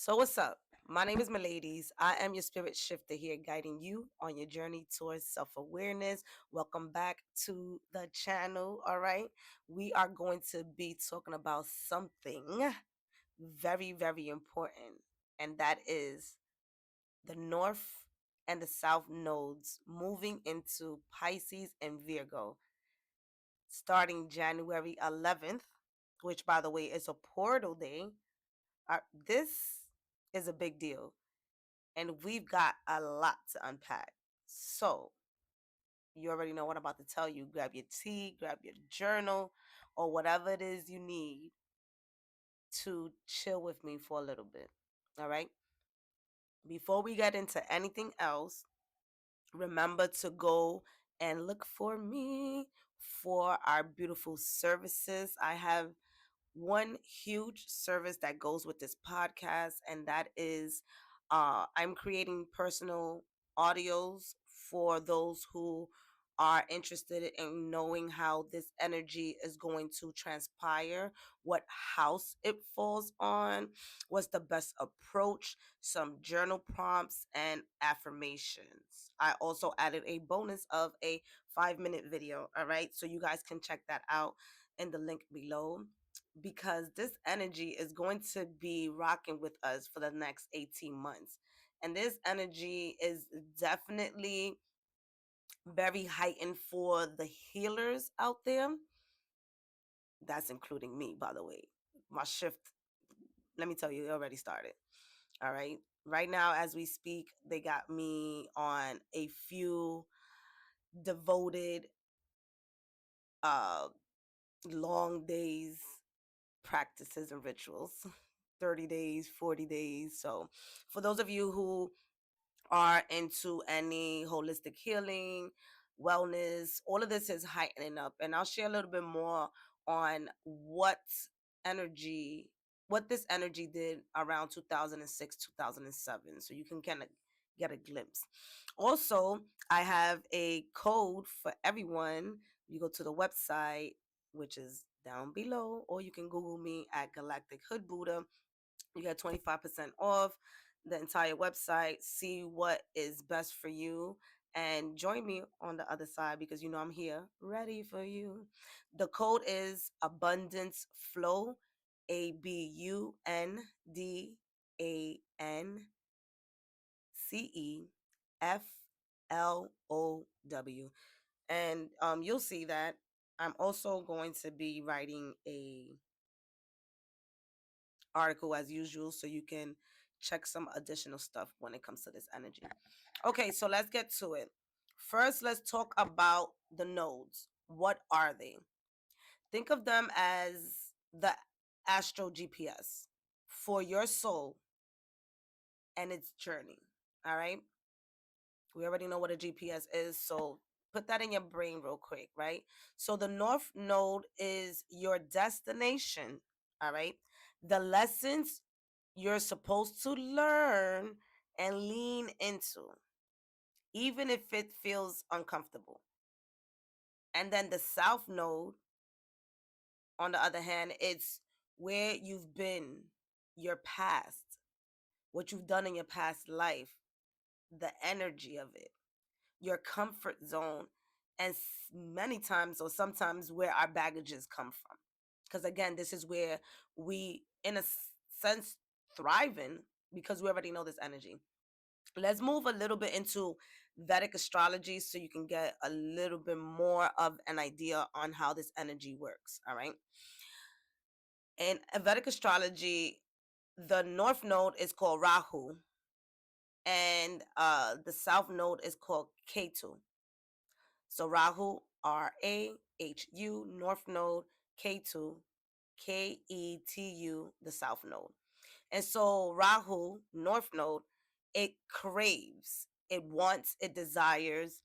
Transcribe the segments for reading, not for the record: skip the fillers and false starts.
So, what's up? My name is Miladies. I am your spirit shifter here, guiding you on your journey towards self awareness. Welcome back to the channel. All right. We are going to be talking about something very, very important, and that is the North and the South nodes moving into Pisces and Virgo starting January 11th, which, by the way, is a portal day. This is a big deal and we've got a lot to unpack. So, you already know what I'm about to tell you. Grab your tea, grab your journal, or whatever it is you need to chill with me for a little bit. All right? Before we get into anything else, remember to go and look for me for our beautiful services. I have one huge service that goes with this podcast, and that is I'm creating personal audios for those who are interested in knowing how this energy is going to transpire, what house it falls on, what's the best approach, some journal prompts, and affirmations. I also added a bonus of a 5-minute video. All right, so you guys can check that out in the link below because this energy is going to be rocking with us for the next 18 months. And this energy is definitely very heightened for the healers out there. That's including me, by the way. My shift, let me tell you, it already started. All right. Right now, as we speak, they got me on a few devoted, uh, long days, practices, and rituals. 30 days, 40 days. So, for those of you who are into any holistic healing, wellness, all of this is heightening up. And I'll share a little bit more on energy, what this energy did around 2006, 2007. So you can kind of get a glimpse. Also, I have a code for everyone. You go to the website, which is down below, or you can Google me at Galactic Hood Buddha. You get 25% off the entire website. See what is best for you and join me on the other side because you know I'm here ready for you. The code is Abundance Flow, ABUNDANCEFLOW. And you'll see that I'm also going to be writing a article as usual so you can check some additional stuff when it comes to this energy. Okay, so let's get to it. First, let's talk about the nodes. What are they? Think of them as the astro GPS for your soul and its journey. All right? We already know what a GPS is, so put that in your brain real quick, right? So the north node is your destination, all right? The lessons you're supposed to learn and lean into, even if it feels uncomfortable. And then the south node, on the other hand, it's where you've been, your past, what you've done in your past life, the energy of it, your comfort zone, and many times or sometimes where our baggages come from. Because again, this is where we, in a sense, thriving because we already know this energy. Let's move a little bit into Vedic astrology so you can get a little bit more of an idea on how this energy works. All right. In Vedic astrology, the north node is called Rahu, and the south node is called Ketu. So Rahu, Rahu, north node, Ketu, Ketu, the south node. And so Rahu, north node, it craves, it wants, it desires.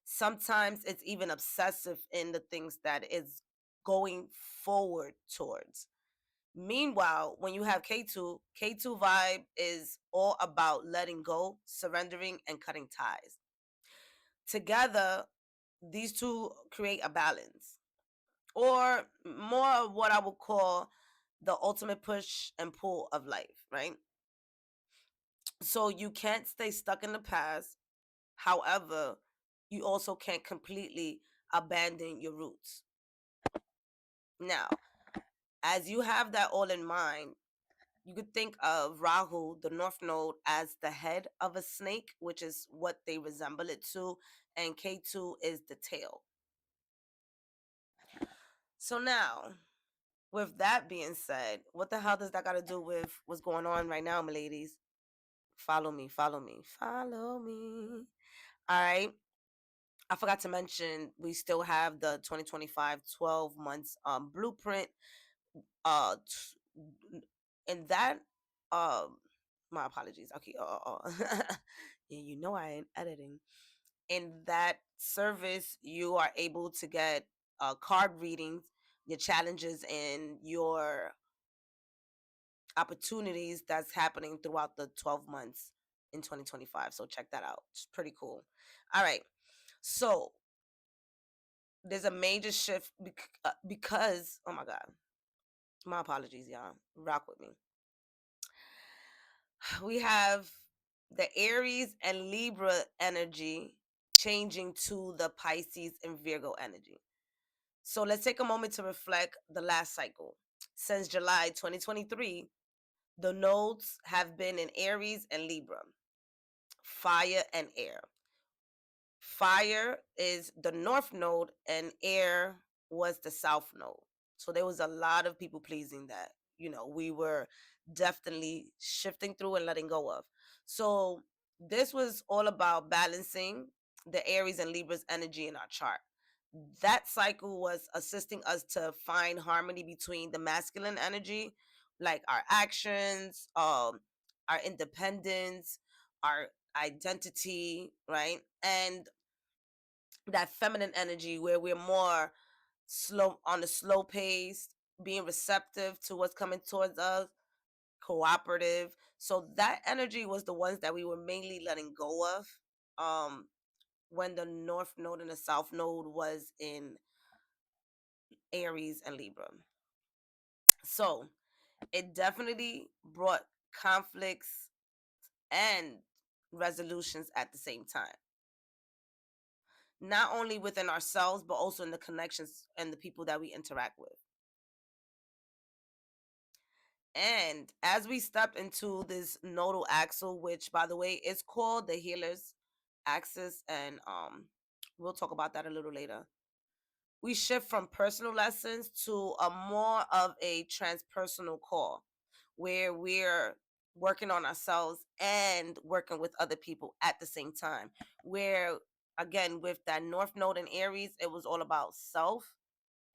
Sometimes it's even obsessive in the things that it's going forward towards. Meanwhile, when you have K2, K2 vibe is all about letting go, surrendering, and cutting ties. Together, these two create a balance, or more of what I would call the ultimate push and pull of life, right? So you can't stay stuck in the past. However, you also can't completely abandon your roots. Now, as you have that all in mind, you could think of Rahu, the North Node, as the head of a snake, which is what they resemble it to, and K2 is the tail. So now, with that being said, what the hell does that got to do with what's going on right now, my ladies? Follow me, follow me, follow me. All right. I forgot to mention we still have the 2025 12 months blueprint. And that my apologies. Okay. Yeah, you know I ain't editing. In that service, you are able to get card readings, your challenges, and your opportunities that's happening throughout the 12 months in 2025. So check that out. It's pretty cool. All right. So there's a major shift because, oh my God, my apologies, y'all. Rock with me. We have the Aries and Libra energy changing to the Pisces and Virgo energy. So let's take a moment to reflect the last cycle. Since July 2023, the nodes have been in Aries and Libra, fire and air. Fire is the north node and air was the south node. So there was a lot of people pleasing that, we were definitely shifting through and letting go of. So this was all about balancing the Aries and Libra's energy in our chart. That cycle was assisting us to find harmony between the masculine energy, like our actions, our independence, our identity, right? And that feminine energy where we're more slow on the slow pace, being receptive to what's coming towards us, cooperative. So that energy was the ones that we were mainly letting go of when the north node and the south node was in Aries and Libra. So it definitely brought conflicts and resolutions at the same time, not only within ourselves but also in the connections and the people that we interact with. And as we stepped into this nodal axle, which by the way is called the healer's axis, and we'll talk about that a little later, we shift from personal lessons to a more of a transpersonal call where we're working on ourselves and working with other people at the same time. Where again, with that north node in Aries, it was all about self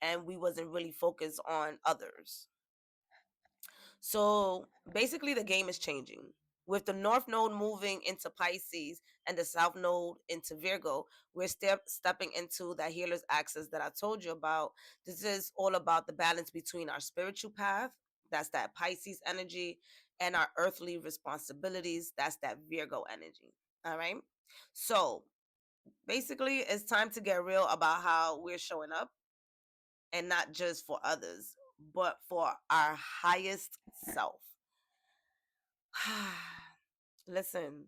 and we wasn't really focused on others. So basically, the game is changing. With the North Node moving into Pisces and the South Node into Virgo, we're stepping into that healer's axis that I told you about. This is all about the balance between our spiritual path, that's that Pisces energy, and our earthly responsibilities, that's that Virgo energy. All right. So basically, it's time to get real about how we're showing up and not just for others, but for our highest self. Listen,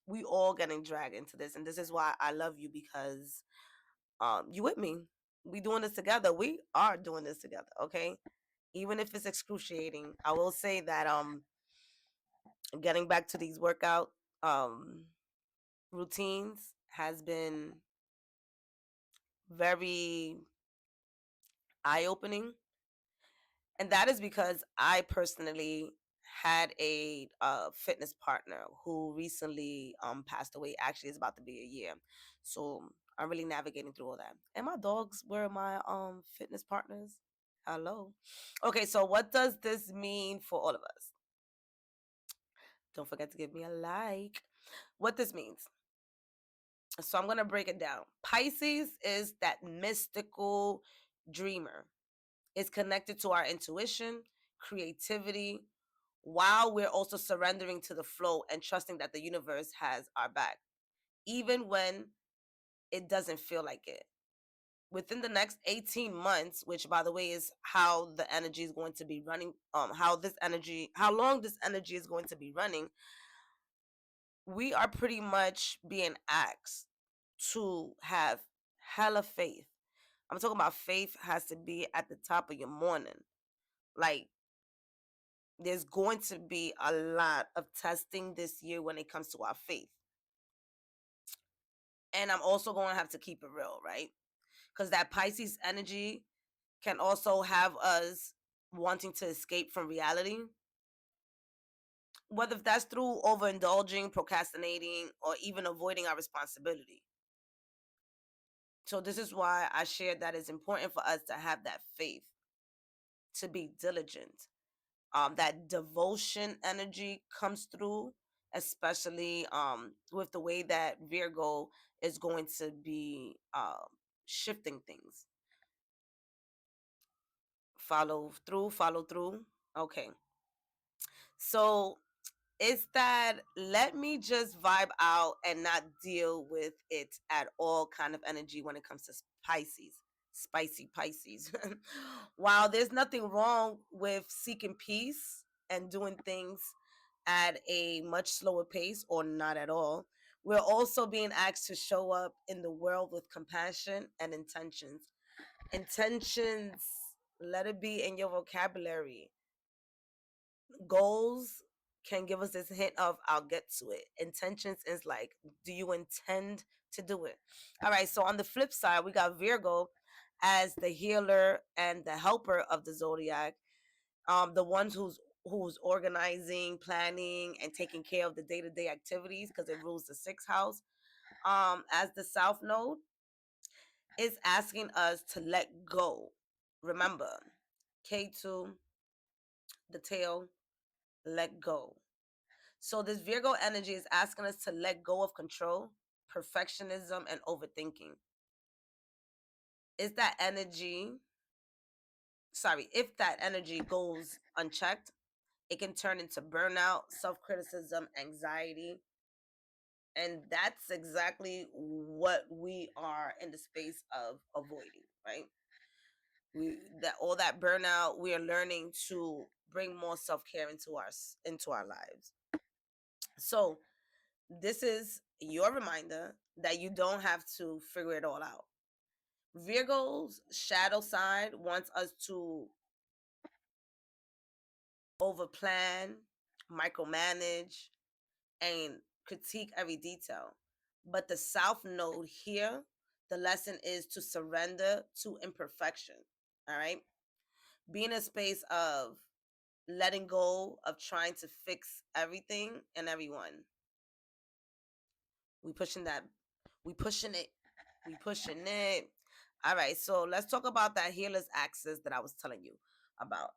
we all getting dragged into this, and this is why I love you because you with me. We doing this together. We are doing this together, okay? Even if it's excruciating, I will say that getting back to these workout um routines has been very eye opening. And that is because I personally had a fitness partner who recently passed away. Actually, it's about to be a year. So I'm really navigating through all that. And my dogs were my fitness partners. Hello. Okay, so what does this mean for all of us? Don't forget to give me a like. What this means. So I'm going to break it down. Pisces is that mystical dreamer. It's connected to our intuition, creativity, while we're also surrendering to the flow and trusting that the universe has our back, even when it doesn't feel like it. Within the next 18 months, which by the way is how the energy is going to be running, how long this energy is going to be running, we are pretty much being asked to have hella faith. I'm talking about faith has to be at the top of your morning. Like, there's going to be a lot of testing this year when it comes to our faith. And I'm also going to have to keep it real, right? Because that Pisces energy can also have us wanting to escape from reality, whether that's through overindulging, procrastinating, or even avoiding our responsibility. So, this is why I shared that it's important for us to have that faith, to be diligent. That devotion energy comes through, especially with the way that Virgo is going to be shifting things. Follow through. Okay. So it's that let me just vibe out and not deal with it at all kind of energy when it comes to Pisces. Spicy Pisces. While there's nothing wrong with seeking peace and doing things at a much slower pace or not at all, we're also being asked to show up in the world with compassion and intentions. Intentions, let it be in your vocabulary. Goals can give us this hint of I'll get to it. Intentions is like, do you intend to do it? All right, so on the flip side, we got Virgo as the healer and the helper of the zodiac. The ones who's organizing, planning, and taking care of the day-to-day activities because it rules the sixth house. As the South Node is asking us to let go. Remember, K2, the tail, let go. So this Virgo energy is asking us to let go of control, perfectionism, and overthinking. Is that energy, sorry, if that energy goes unchecked, it can turn into burnout, self-criticism, anxiety. And that's exactly what we are in the space of avoiding, right? We that all that burnout, we are learning to bring more self-care into our lives. So this is your reminder that you don't have to figure it all out. Virgo's shadow side wants us to overplan, micromanage, and critique every detail. But the South Node here, the lesson is to surrender to imperfection. All right. Be in a space of letting go of trying to fix everything and everyone. We pushing that. We pushing it. We pushing it. All right. So let's talk about that healer's axis that I was telling you about.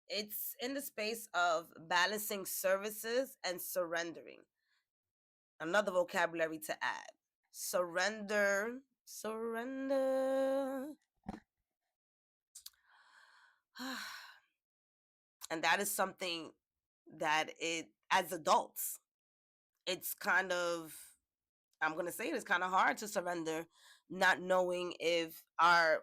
It's in the space of balancing services and surrendering. Another vocabulary to add. Surrender. Surrender. And that is something that it as adults, it's kind of, I'm gonna say it's kind of hard to surrender, not knowing if our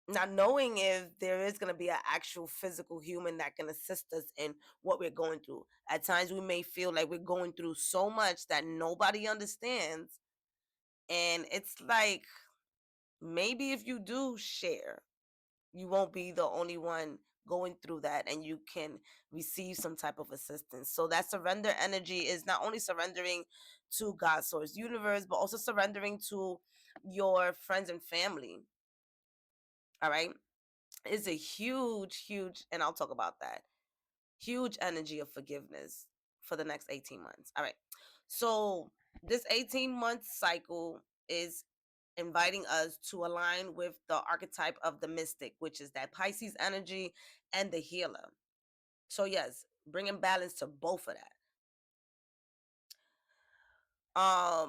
not knowing if there is going to be an actual physical human that can assist us in what we're going through. At times we may feel like we're going through so much that nobody understands, and it's like maybe if you do share, you won't be the only one going through that, and you can receive some type of assistance. So that surrender energy is not only surrendering to God source universe, but also surrendering to your friends and family. All right, it's a huge, and I'll talk about that, huge energy of forgiveness for the next 18 months. All right, so this 18-month cycle is inviting us to align with the archetype of the mystic, which is that Pisces energy and the healer. So yes, bringing balance to both of that.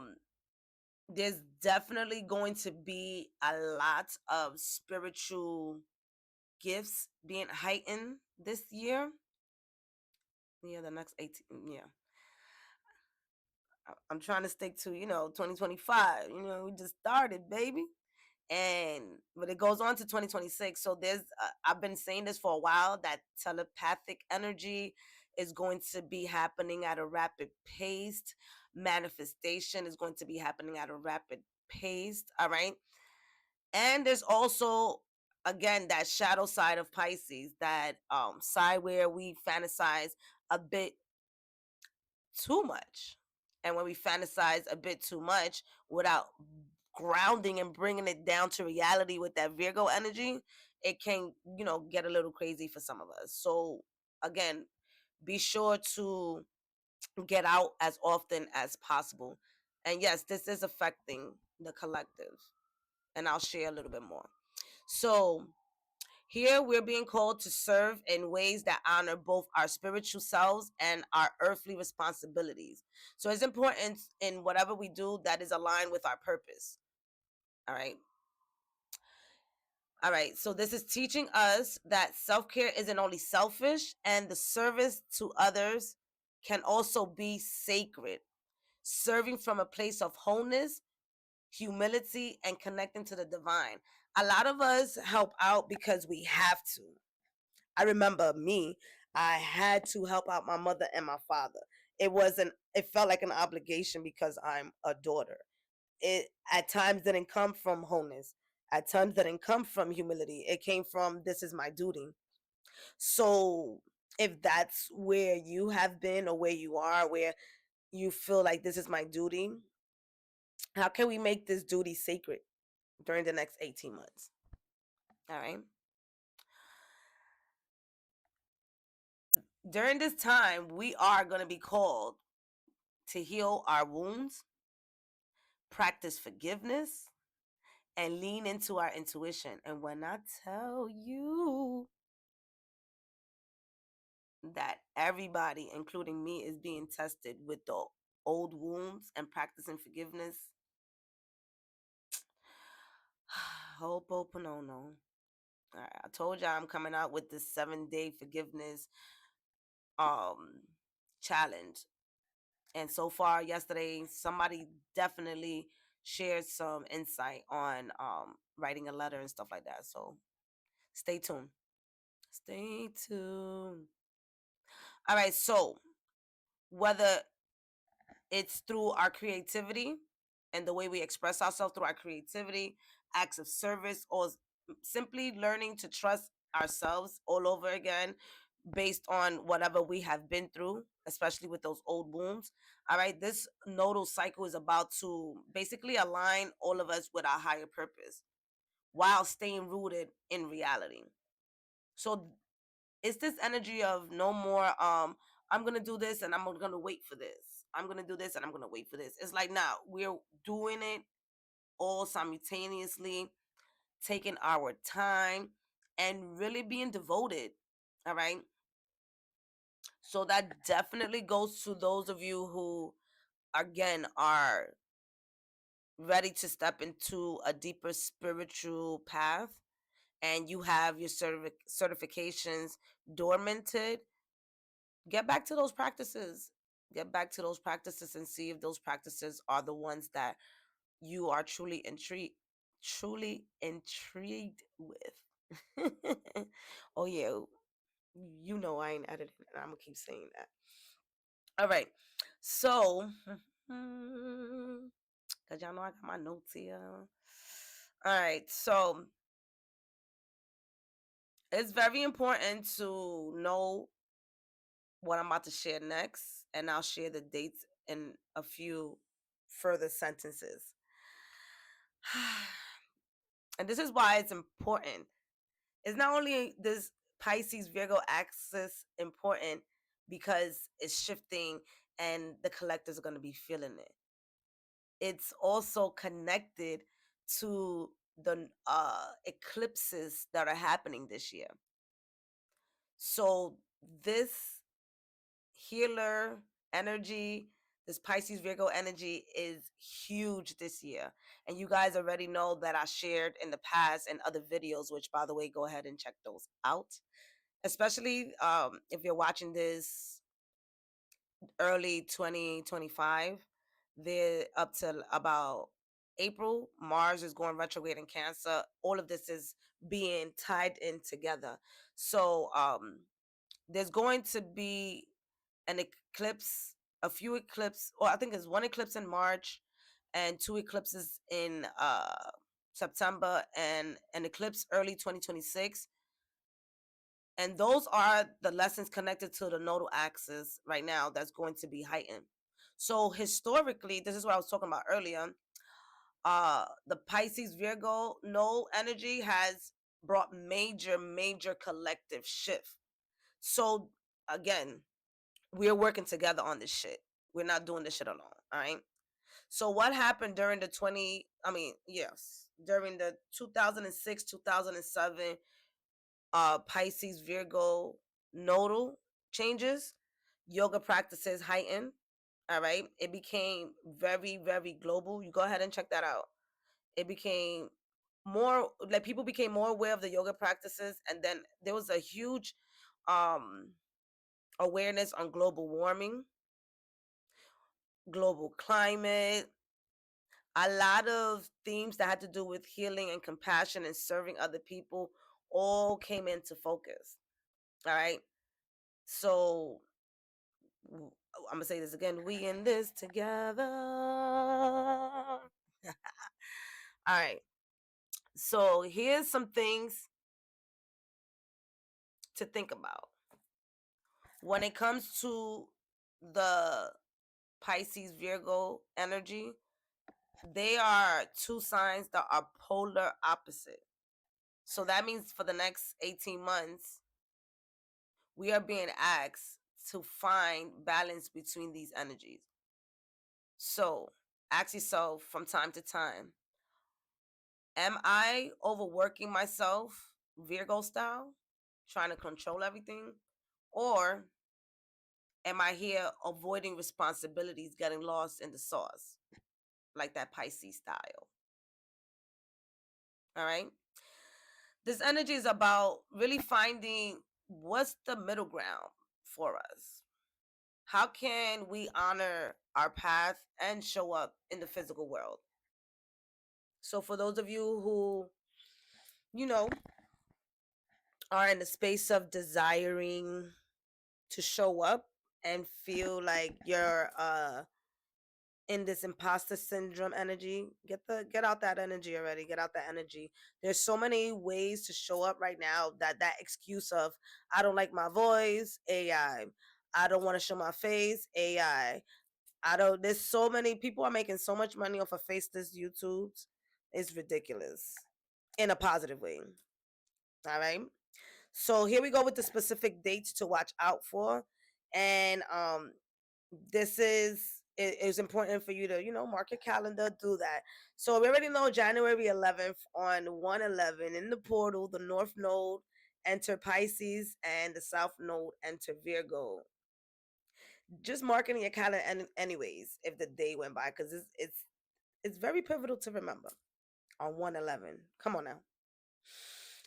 There's definitely going to be a lot of spiritual gifts being heightened this year. Yeah, the next 18. Yeah, I'm trying to stick to 2025. We just started, baby. And but it goes on to 2026. So there's I've been saying this for a while, that telepathic energy is going to be happening at a rapid pace. Manifestation is going to be happening at a rapid pace. All right. And there's also, again, that shadow side of Pisces, that side where we fantasize a bit too much. And when we fantasize a bit too much without grounding and bringing it down to reality with that Virgo energy, it can, get a little crazy for some of us. So, again, be sure to get out as often as possible. And yes, this is affecting the collective. And I'll share a little bit more. So, here we're being called to serve in ways that honor both our spiritual selves and our earthly responsibilities. So it's important in whatever we do that is aligned with our purpose. All right. All right. So this is teaching us that self care isn't only selfish, and the service to others can also be sacred. Serving from a place of wholeness, humility, and connecting to the divine. A lot of us help out because we have to. I remember me, I had to help out my mother and my father. It felt like an obligation because I'm a daughter. It at times didn't come from wholeness. At times didn't come from humility. It came from, this is my duty. So if that's where you have been, or where you are, where you feel like this is my duty, how can we make this duty sacred during the next 18 months? All right. During this time, we are going to be called to heal our wounds, practice forgiveness, and lean into our intuition. And when I tell you that everybody, including me, is being tested with the old wounds and practicing forgiveness, ho'oponopono. All right, I told y'all I'm coming out with this 7-day forgiveness um challenge. And so far yesterday, somebody definitely shared some insight on writing a letter and stuff like that. So stay tuned. Stay tuned. All right. So whether it's through our creativity and the way we express ourselves through our creativity, acts of service, or simply learning to trust ourselves all over again based on whatever we have been through, especially with those old wounds. All right, this nodal cycle is about to basically align all of us with our higher purpose while staying rooted in reality. So it's this energy of no more I'm gonna do this and I'm gonna wait for this. I'm gonna do this and I'm gonna wait for this. It's like now we're doing it all simultaneously, taking our time and really being devoted. All right. So that definitely goes to those of you who, again, are ready to step into a deeper spiritual path, and you have your certifications dormanted. Get back to those practices. Get back to those practices and see if those practices are the ones that you are truly intrigued with. Oh yeah, you know I ain't editing, and I'm gonna keep saying that. All right, so cause y'all know I got my notes here. All right, so it's very important to know what I'm about to share next, and I'll share the dates in a few further sentences. And this is why it's important. It's not only this Pisces Virgo axis important because it's shifting and the collectors are going to be feeling it. It's also connected to the eclipses that are happening this year. So this healer energy, this Pisces Virgo energy is huge this year. And you guys already know that I shared in the past and other videos, which by the way, go ahead and check those out. Especially if you're watching this early 2025, they're up to about April, Mars is going retrograde in Cancer. All of this is being tied in together. So there's going to be an eclipse, a few eclipses, or I think there's one eclipse in March and two eclipses in September and an eclipse early 2026. And those are the lessons connected to the nodal axis right now that's going to be heightened. So historically, this is what I was talking about earlier. The Pisces Virgo node energy has brought major collective shift. So again, we're working together on this shit. We're not doing this shit alone. All right. So what happened during the during the 2006, 2007 Pisces Virgo nodal changes, yoga practices heightened. All right. It became very global. You go ahead and check that out. It became more like people became more aware of the yoga practices, and then there was a huge um awareness on global warming, global climate, a lot of themes that had to do with healing and compassion and serving other people all came into focus. All right. So I'm gonna say this again. We in this together. All right. So here's some things to think about when it comes to the Pisces Virgo energy. They are two signs that are polar opposite. So that means for the next 18 months, we are being asked to find balance between these energies. So ask yourself from time to time, am I overworking myself, Virgo style, trying to control everything? Or am I here avoiding responsibilities, getting lost in the sauce, like that Pisces style? All right. This energy is about really finding what's the middle ground for us. How can we honor our path and show up in the physical world? So, for those of you who, you know, are in the space of desiring to show up and feel like you're in this imposter syndrome energy, get out that energy already. Get out that energy. There's so many ways to show up right now that excuse of I don't like my voice, I don't want to show my face, I don't. There's so many people are making so much money off of faceless YouTubes. It's ridiculous in a positive way. All right. So here we go with the specific dates to watch out for, and this is it is important for you to mark your calendar, do that. So we already know January 11th on 111 in the portal, the North Node enter Pisces and the South Node enter Virgo. Just marking your calendar anyways if the day went by, because it's very pivotal to remember on 111. Come on now.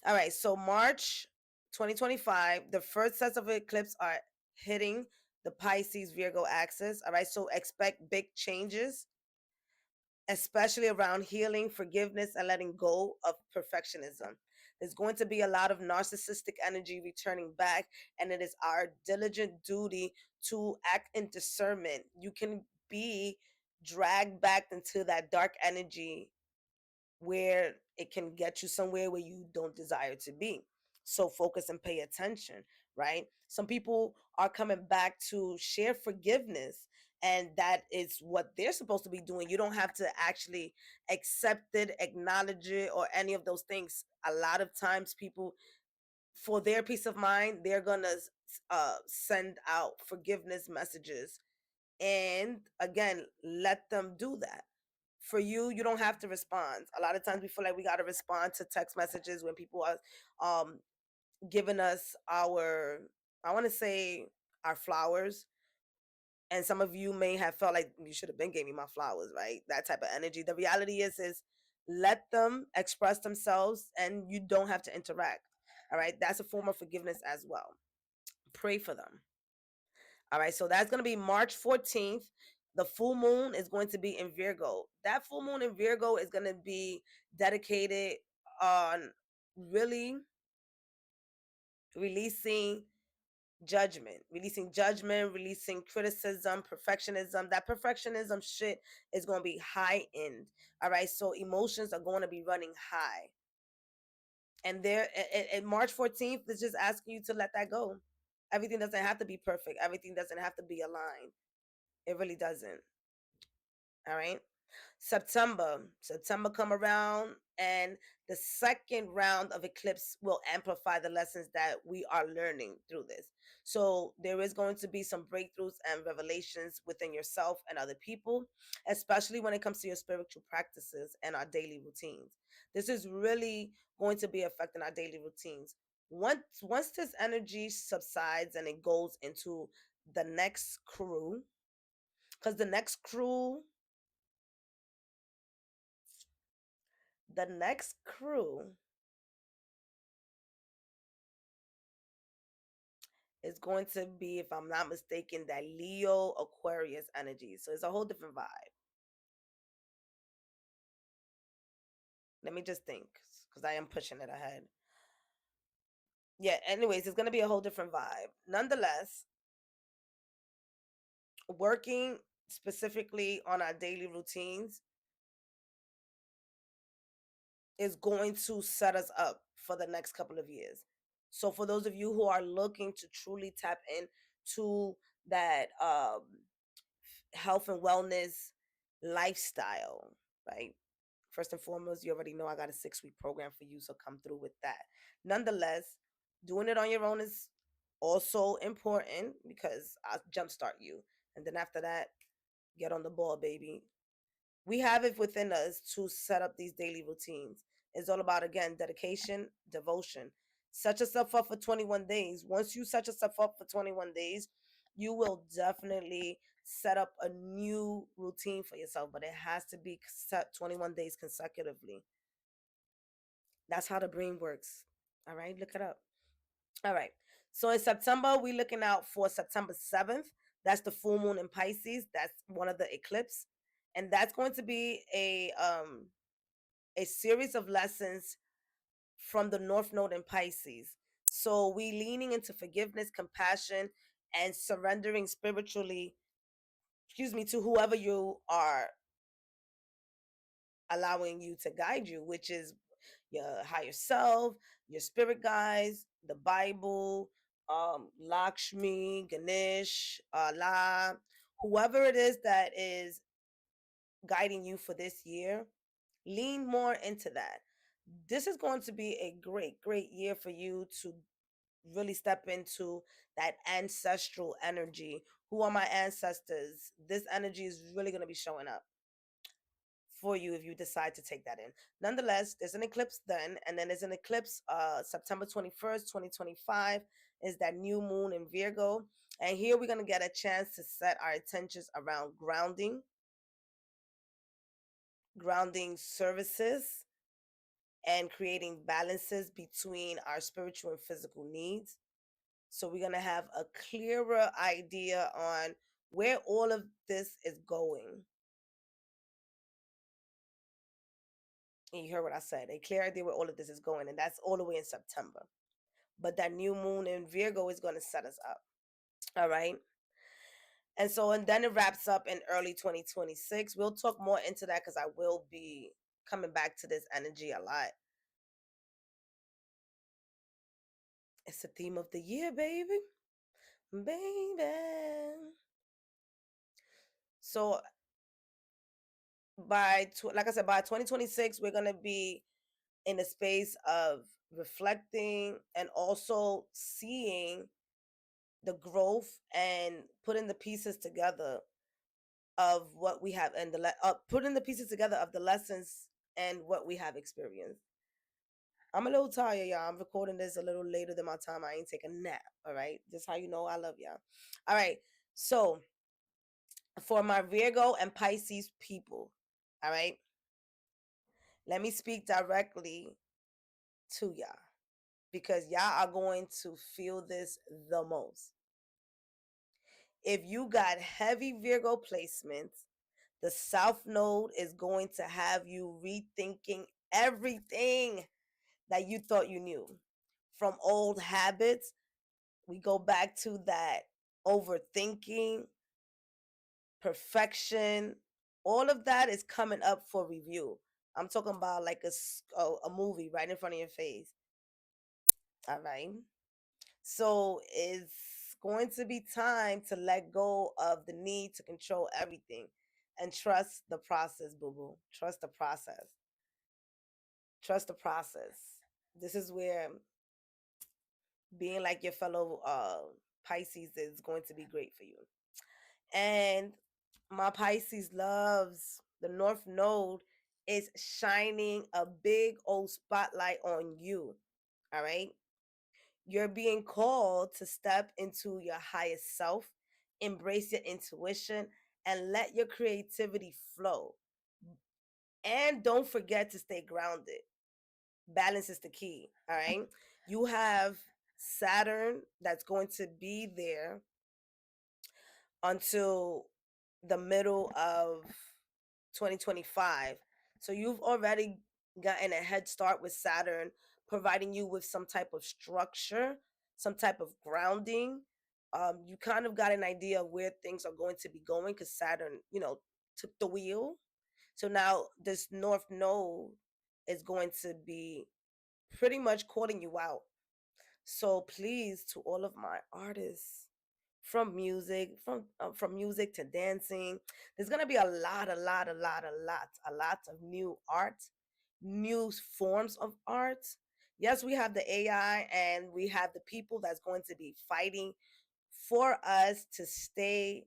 All right, so March 2025, the first sets of eclipse are hitting the Pisces Virgo axis. All right, so expect big changes, especially around healing, forgiveness, and letting go of perfectionism. There's going to be a lot of narcissistic energy returning back, and it is our diligent duty to act in discernment. You can be dragged back into that dark energy where it can get you somewhere where you don't desire to be. So focus and pay attention, right? Some people are coming back to share forgiveness, and that is what they're supposed to be doing. You don't have to actually accept it, acknowledge it, or any of those things. A lot of times, people, for their peace of mind, they're gonna send out forgiveness messages, and again, let them do that. For you, you don't have to respond. A lot of times we feel like we got to respond to text messages when people are giving us our, I want to say, our flowers. And some of you may have felt like you should have been giving me my flowers, right? That type of energy. The reality is let them express themselves and you don't have to interact. All right. That's a form of forgiveness as well. Pray for them. All right, so that's going to be March 14th. The full moon is going to be in Virgo. That full moon in Virgo is going to be dedicated on really releasing releasing criticism, perfectionism. That perfectionism shit is going to be high end. All right. So emotions are going to be running high. And there, and March 14th is just asking you to let that go. Everything doesn't have to be perfect. Everything doesn't have to be aligned. It really doesn't. All right. September come around, and the second round of eclipse will amplify the lessons that we are learning through this. So there is going to be some breakthroughs and revelations within yourself and other people, especially when it comes to your spiritual practices and our daily routines. This is really going to be affecting our daily routines. Once this energy subsides and it goes into the next crew, because the next crew is going to be, if I'm not mistaken, that Leo Aquarius energy. So it's a whole different vibe. Let me just think, because I am pushing it ahead. Yeah, anyways, it's going to be a whole different vibe. Nonetheless, working specifically on our daily routines is going to set us up for the next couple of years. So for those of you who are looking to truly tap into that health and wellness lifestyle, right? First and foremost, you already know I got a 6 week program for you, so come through with that. Nonetheless, doing it on your own is also important because I'll jumpstart you. And then after that, get on the ball, baby. We have it within us to set up these daily routines. It's all about, again, dedication, devotion. Set yourself up for 21 days. Once you set yourself up for 21 days, you will definitely set up a new routine for yourself, but it has to be set 21 days consecutively. That's how the brain works. All right, look it up. All right. So in September, we're looking out for September 7th. That's the full moon in Pisces. That's one of the eclipse. And that's going to be a series of lessons from the North Node in Pisces. So we leaning into forgiveness, compassion, and surrendering spiritually, to whoever you are allowing you to guide you, which is your higher self, your spirit guides, the Bible, Lakshmi, Ganesh, Allah, whoever it is that is guiding you for this year, lean more into that. This is going to be a great, great year for you to really step into that ancestral energy. Who are my ancestors? This energy is really going to be showing up for you if you decide to take that in. Nonetheless, there's an eclipse then, and then there's an eclipse September 21st, 2025 is that new moon in Virgo. And here we're going to get a chance to set our intentions around grounding services, and creating balances between our spiritual and physical needs. So we're going to have a clearer idea on where all of this is going. And you heard what I said, a clear idea where all of this is going, and that's all the way in September. But that new moon in Virgo is going to set us up. All right. And then it wraps up in early 2026. We'll talk more into that because I will be coming back to this energy a lot. It's the theme of the year, baby. Baby. So like I said, by 2026, we're going to be in a space of reflecting and also seeing the growth and putting the pieces together of what we have, and putting the pieces together of the lessons and what we have experienced. I'm a little tired, y'all. I'm recording this a little later than my time. I ain't take a nap. All right, just how you know I love y'all. All right, so for my Virgo and Pisces people, all right, let me speak directly to y'all because y'all are going to feel this the most. If you got heavy Virgo placements, the South Node is going to have you rethinking everything that you thought you knew. From old habits, we go back to that overthinking, perfection, all of that is coming up for review. I'm talking about like a movie right in front of your face. All right. So it's going to be time to let go of the need to control everything and trust the process, boo boo. Trust the process. Trust the process. This is where being like your fellow Pisces is going to be great for you. And my Pisces loves the North Node is shining a big old spotlight on you. All right. You're being called to step into your highest self, embrace your intuition, and let your creativity flow. And don't forget to stay grounded. Balance is the key. All right. You have Saturn that's going to be there until the middle of 2025. So you've already gotten a head start with Saturn, providing you with some type of structure, some type of grounding. You kind of got an idea of where things are going to be going because Saturn, took the wheel. So now this North Node is going to be pretty much calling you out. So please, to all of my artists, from music to dancing, there's gonna be a lot of new art, new forms of art. Yes, we have the AI and we have the people that's going to be fighting for us to stay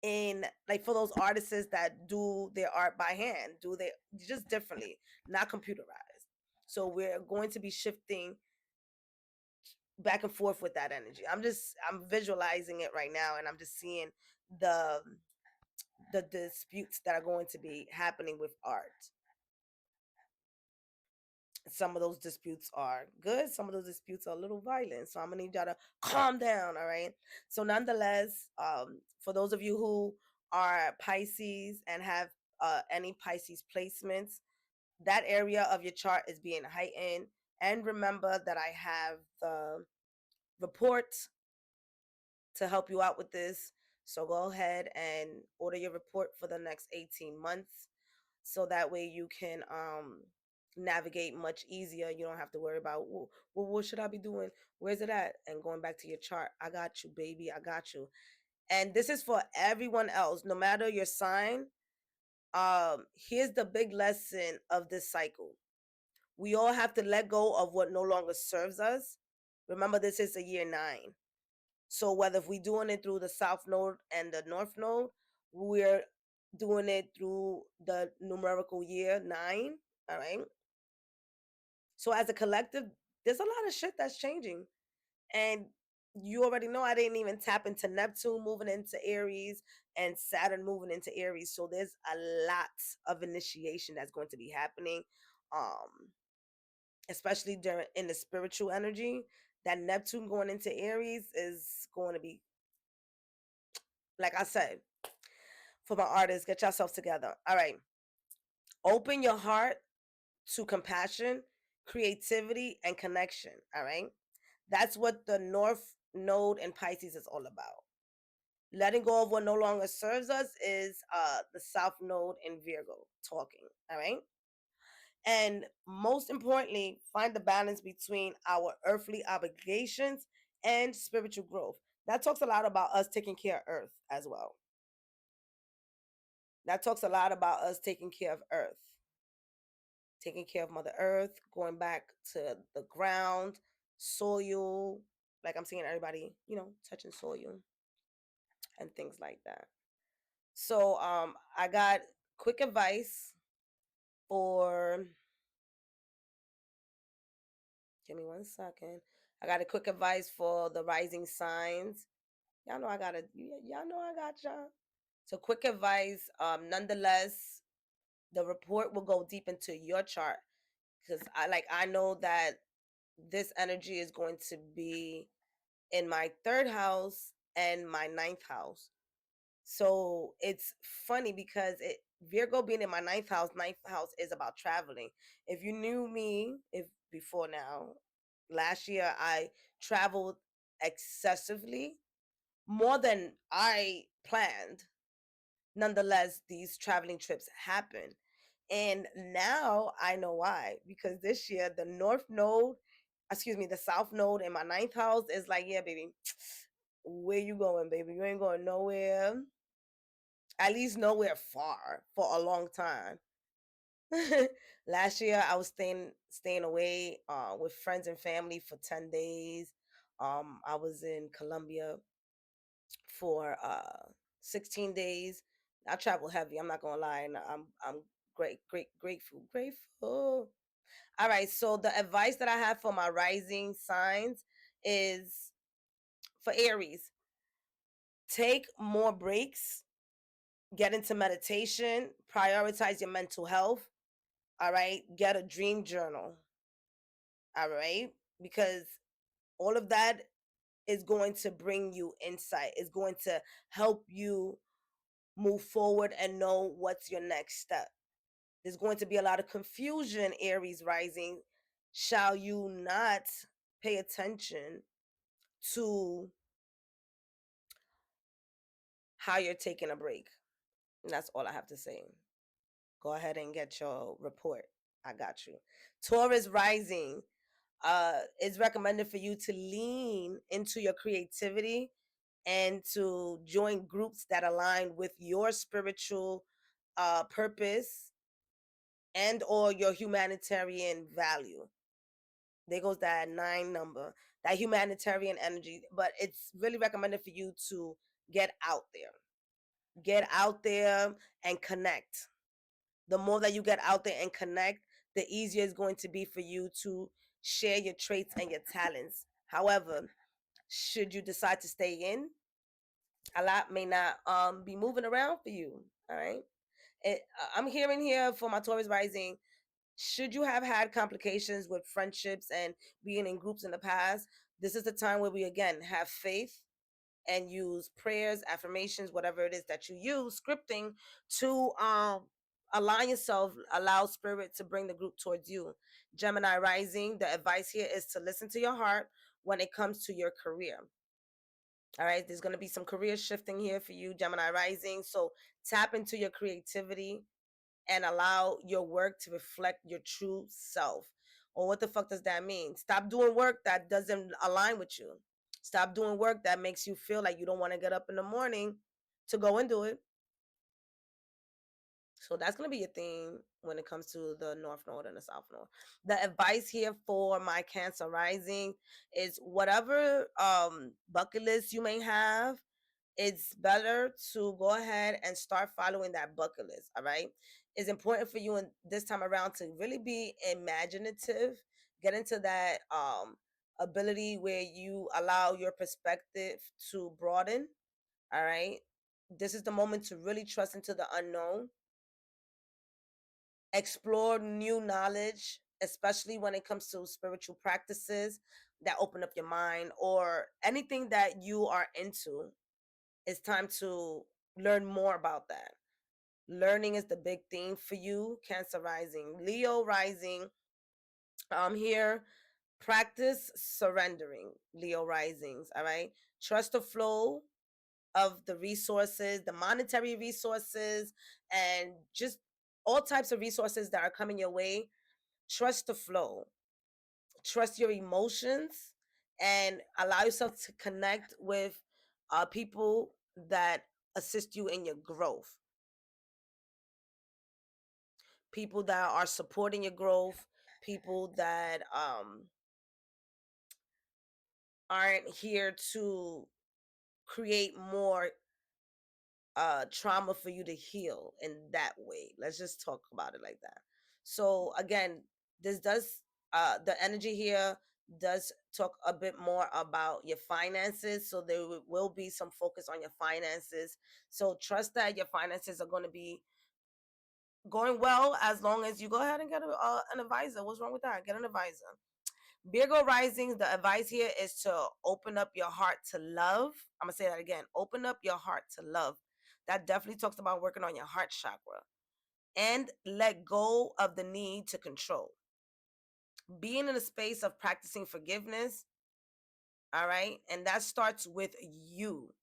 in, like, for those artists that do their art by hand, do they just differently, not computerized. So we're going to be shifting back and forth with that energy. I'm visualizing it right now, and I'm just seeing the the disputes that are going to be happening with art. Some of those disputes are good, some of those disputes are a little violent, so I'm gonna need y'all to calm down. All right. So nonetheless, for those of you who are Pisces and have any Pisces placements, that area of your chart is being heightened. And remember that I have the report to help you out with this. So go ahead and order your report for the next 18 months, so that way you can navigate much easier. You don't have to worry about, well, what should I be doing? Where's it at? And going back to your chart. I got you, baby. I got you. And this is for everyone else, no matter your sign. Here's the big lesson of this cycle. We all have to let go of what no longer serves us. Remember, this is a year 9. So whether if we're doing it through the South Node and the North Node, we're doing it through the numerical year 9. All right. So as a collective, there's a lot of shit that's changing. And you already know I didn't even tap into Neptune moving into Aries and Saturn moving into Aries. So there's a lot of initiation that's going to be happening. Um, Especially during in the spiritual energy. That Neptune going into Aries is going to be, like I said, for my artists, get yourself together. All right. Open your heart to compassion, creativity, and connection. All right. That's what the North Node in Pisces is all about. Letting go of what no longer serves us is the South Node in Virgo talking. All right. And most importantly, find the balance between our earthly obligations and spiritual growth. That talks a lot about us taking care of Earth as well. That talks a lot about us taking care of Earth, taking care of Mother Earth, going back to the ground, soil. Like I'm seeing everybody, touching soil and things like that. So I got quick advice for, give me one second. I got a quick advice for the rising signs. Y'all know I got y'all. So quick advice. Nonetheless, the report will go deep into your chart because I know that this energy is going to be in my third house and my ninth house. So it's funny because Virgo being in my ninth house is about traveling. If you knew me, if before now, last year I traveled excessively, more than I planned. Nonetheless, these traveling trips happen. And now I know why. Because this year, the North Node, excuse me, the South Node in my ninth house is like, yeah, baby, where you going, baby? You ain't going nowhere. At least nowhere far for a long time. Last year, I was staying away with friends and family for 10 days. I was in Colombia for 16 days. I travel heavy. I'm not gonna lie, and I'm grateful. All right. So the advice that I have for my rising signs is for Aries: take more breaks, get into meditation, prioritize your mental health. All right, get a dream journal. All right, because all of that is going to bring you insight. It's going to help you move forward and know what's your next step. There's going to be a lot of confusion, Aries rising. Shall you not pay attention to how you're taking a break? And that's all I have to say. Go ahead and get your report. I got you. Taurus rising. It's recommended for you to lean into your creativity and to join groups that align with your spiritual purpose and or your humanitarian value. There goes that 9 number, that humanitarian energy. But it's really recommended for you to get out there. Get out there and connect. The more that you get out there and connect, the easier it's going to be for you to share your traits and your talents. However, should you decide to stay in, a lot may not be moving around for you. All right. I'm hearing here for my Taurus rising, should you have had complications with friendships and being in groups in the past, this is the time where we again have faith and use prayers, affirmations, whatever it is that you use, scripting to align yourself, allow spirit to bring the group towards you. Gemini rising, the advice here is to listen to your heart when it comes to your career. All right, there's going to be some career shifting here for you, Gemini rising. So tap into your creativity and allow your work to reflect your true self. Or what the fuck does that mean? Stop doing work that doesn't align with you. Stop doing work that makes you feel like you don't want to get up in the morning to go and do it. So that's going to be a thing when it comes to the North Node and the South Node. The advice here for my Cancer rising is whatever bucket list you may have, it's better to go ahead and start following that bucket list. All right. It's important for you in this time around to really be imaginative, get into that ability where you allow your perspective to broaden. All right. This is the moment to really trust into the unknown, explore new knowledge, especially when it comes to spiritual practices that open up your mind or anything that you are into. It's time to learn more about that. Learning is the big theme for you, Cancer rising. Leo rising, here, practice surrendering, Leo risings, all right? Trust the flow of the resources, the monetary resources, and just all types of resources that are coming your way. Trust the flow, trust your emotions, and allow yourself to connect with people that assist you in your growth, people that are supporting your growth, people that aren't here to create more trauma for you to heal in that way. Let's just talk about it like that. So again, this does the energy here does talk a bit more about your finances. So there will be some focus on your finances. So trust that your finances are going to be going well as long as you go ahead and get an advisor. What's wrong with that? Get an advisor. Virgo risings, the advice here is to open up your heart to love. I'm going to say that again. Open up your heart to love. That definitely talks about working on your heart chakra. And let go of the need to control. Being in a space of practicing forgiveness, all right? And that starts with you.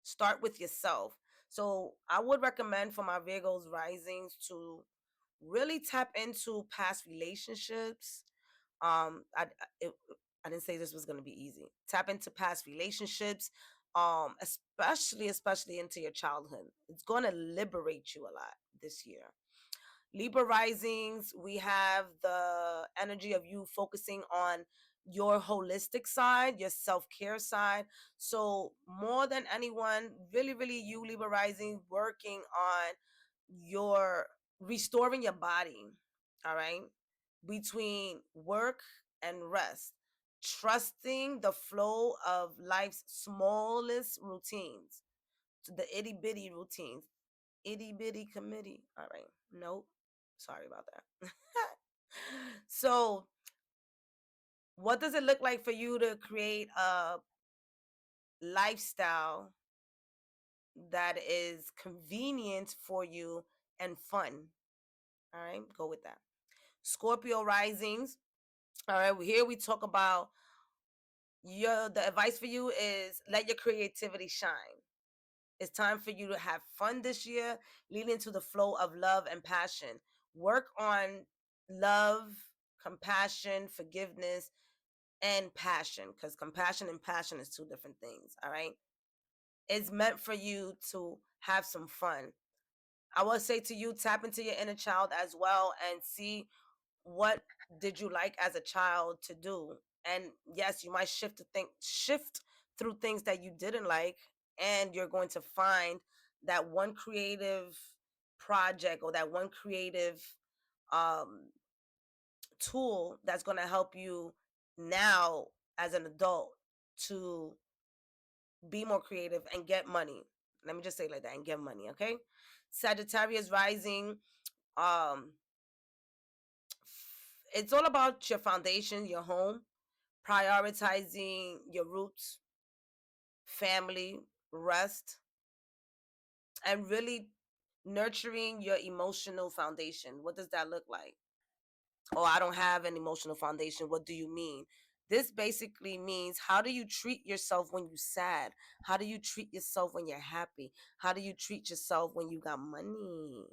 Start with yourself. So I would recommend for my Virgos risings to really tap into past relationships. It, I didn't say this was going to be easy. Tap into past relationships, especially into your childhood. It's going to liberate you a lot this year. Libra risings, we have the energy of you focusing on your holistic side, your self care side. So, more than anyone, really, really, you, Libra rising, working on your restoring your body, all right, between work and rest, trusting the flow of life's smallest routines, the itty bitty routines, itty bitty committee. All right, nope, sorry about that. So, what does it look like for you to create a lifestyle that is convenient for you and fun? All right, go with that. Scorpio risings. All right, here we talk about the advice for you is let your creativity shine. It's time for you to have fun this year, lean into the flow of love and passion. Work on love, compassion, forgiveness, and passion, because compassion and passion is two different things. All right. It's meant for you to have some fun. I will say to you, tap into your inner child as well and see what did you like as a child to do. And yes, you might shift through things that you didn't like, and you're going to find that one creative project or that one creative um, tool that's going to help you now as an adult to be more creative and get money. Let me just say it like that, and get money, okay? Sagittarius rising, um it's all about your foundation, your home, prioritizing your roots, family, rest, and really nurturing your emotional foundation. What does that look like? Oh, I don't have an emotional foundation. What do you mean? This basically means, how do you treat yourself when you're sad? How do you treat yourself when you're happy? How do you treat yourself when you got money?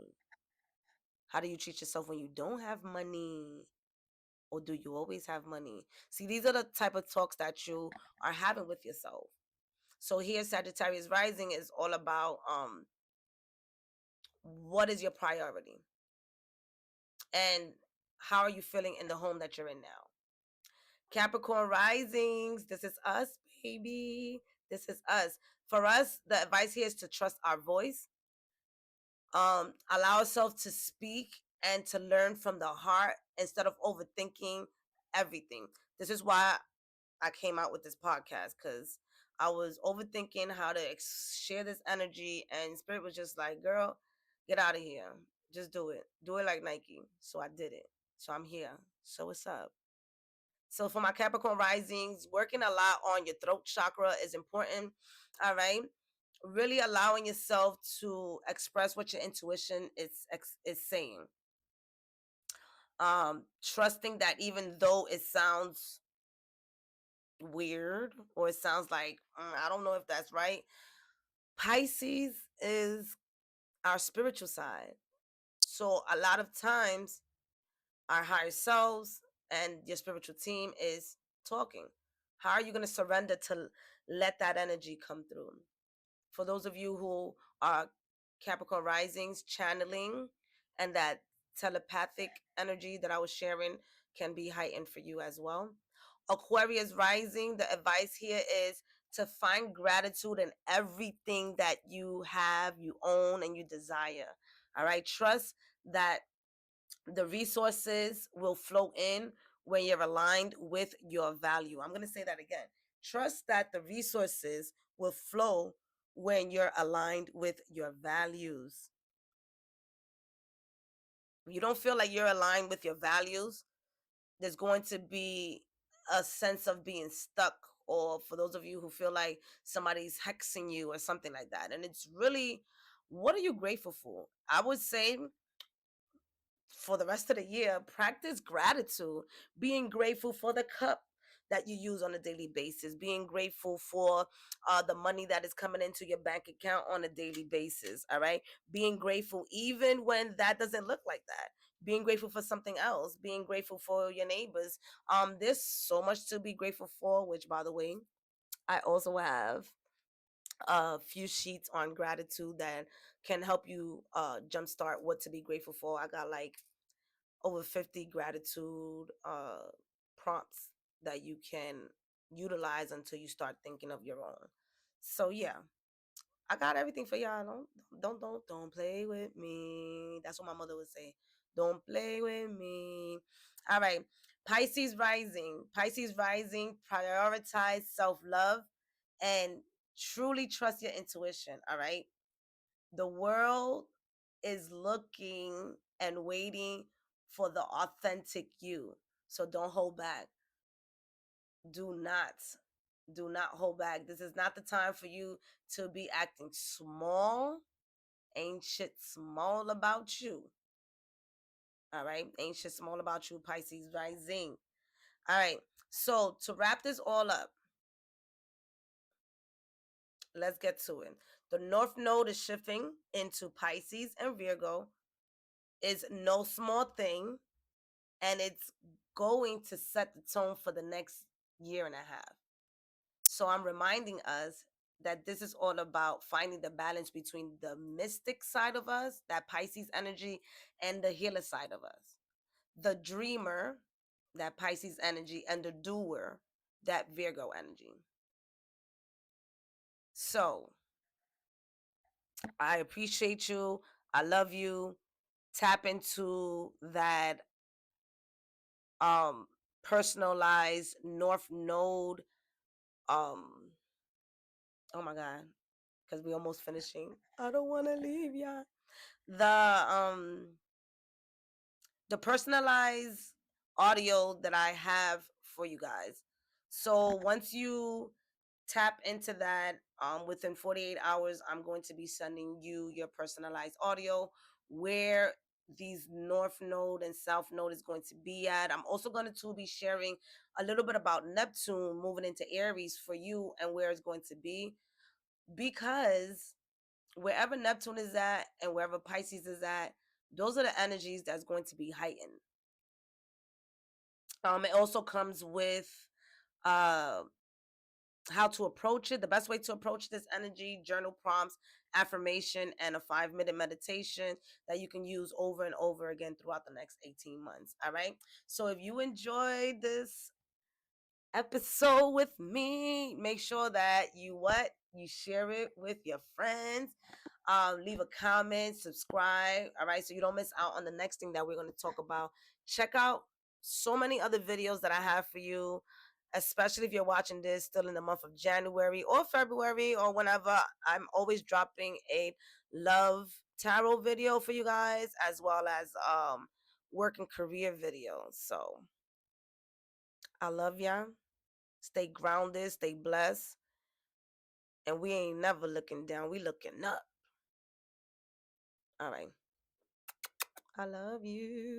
How do you treat yourself when you don't have money? Or do you always have money? See, these are the type of talks that you are having with yourself. So here, Sagittarius rising is all about what is your priority, and how are you feeling in the home that you're in now. Capricorn risings, this is us, baby. This is us. For us, the advice here is to trust our voice, allow ourselves to speak and to learn from the heart instead of overthinking everything. This is why I came out with this podcast, because I was overthinking how to share this energy, and Spirit was just like, girl, get out of here. Just do it. Do it like Nike. So I did it. So I'm here. So what's up? So for my Capricorn risings, working a lot on your throat chakra is important. All right. Really allowing yourself to express what your intuition is saying. Trusting that even though it sounds weird, or it sounds like I don't know if that's right. Pisces is our spiritual side. So a lot of times our higher selves and your spiritual team is talking. How are you going to surrender to let that energy come through? For those of you who are Capricorn risings, channeling and that telepathic energy that I was sharing can be heightened for you as well. Aquarius rising, the advice here is to find gratitude in everything that you have, you own, and you desire. All right. Trust that the resources will flow in when you're aligned with your value. I'm going to say that again. Trust that the resources will flow when you're aligned with your values. If you don't feel like you're aligned with your values, there's going to be a sense of being stuck, or for those of you who feel like somebody's hexing you or something like that. And it's really, what are you grateful for? I would say for the rest of the year, practice gratitude, being grateful for the cup that you use on a daily basis, being grateful for the money that is coming into your bank account on a daily basis. All right, being grateful even when that doesn't look like that. Being grateful for something else, being grateful for your neighbors. There's so much to be grateful for, which, by the way, I also have a few sheets on gratitude that can help you jumpstart what to be grateful for. I got like over 50 gratitude prompts that you can utilize until you start thinking of your own. So yeah, I got everything for y'all. Don't play with me. That's what my mother would say. Don't play with me. All right. Pisces rising. Pisces rising, prioritize self-love and truly trust your intuition. All right. The world is looking and waiting for the authentic you. So don't hold back. Do not, do not hold back. This is not the time for you to be acting small. Ain't shit small about you. All right. Ain't shit small about you, Pisces rising. All right. So to wrap this all up, let's get to it. The North Node is shifting into Pisces and Virgo. Is no small thing, and it's going to set the tone for the next year and a half. So I'm reminding us that this is all about finding the balance between the mystic side of us, that Pisces energy, and the healer side of us. The dreamer, that Pisces energy, and the doer, that Virgo energy. So I appreciate you. I love you. Tap into that um personalized North Node. Oh my God, because we almost finishing. I don't want to leave y'all. The the personalized audio that I have for you guys. So once you tap into that, within 48 hours, I'm going to be sending you your personalized audio where these North Node and South Node is going to be at. I'm also going to be sharing a little bit about Neptune moving into Aries for you and where it's going to be, because wherever Neptune is at and wherever Pisces is at, those are the energies that's going to be heightened. It also comes with uh how to approach it, the best way to approach this energy, journal prompts, affirmation, and a 5-minute meditation that you can use over and over again throughout the next 18 months. All right. So if you enjoyed this episode with me, make sure that you share it with your friends. Leave a comment, subscribe, all right, so you don't miss out on the next thing that we're going to talk about. Check out so many other videos that I have for you, especially if you're watching this still in the month of January or February or whenever. I'm always dropping a love tarot video for you guys, as well as work and career videos. So I love y'all. Stay grounded, stay blessed, and we ain't never looking down. We looking up. All right. I love you.